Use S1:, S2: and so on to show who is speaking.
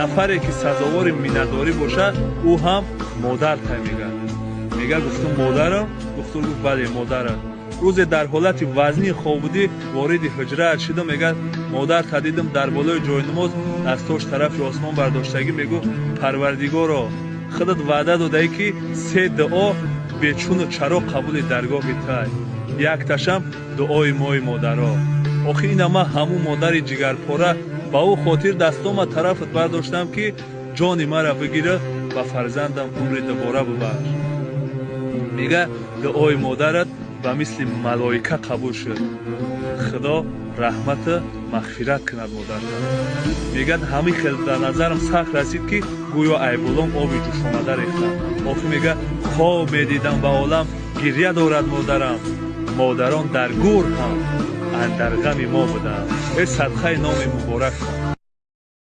S1: нафаре ки сазовори миннатдорӣ бошад ӯ ҳам модартай мегӯяд. мега гуфтум модарам? духтур гуфт бале модарам. рӯзе дар ҳолати вазнӣ хобудӣ вориди ҳуҷраат шудам. мегӯяд модарта дидам дар болои ҷойнамоз дастош тарафи осмон бардоштагӣ мегӯ парвардигоро худат ваъда додаӣ ки 3 дуо бечуну чаро қабули даргоҳи тай. якташам дуои мои модаро. охи ина ман ҳамун модари ҷигарпора ба ӯ хотирдастома тарафат бардоштам ки ҷони мара бигира ба фарзандам умри дубора бубахш. мега дуои модарат ба мисли малоика қабул шуд. худо раҳмату мағфират кунад модарта. мегӯяд ҳамин хел дар назарам сахт расид ки гӯё айбулом оби ҷӯшомада рехтам. охи мега хоб медидам ба олам гирья дорад модарам. модарон дар гӯр ҳам андар ғами мо буданд. садқаи номи муборак кун.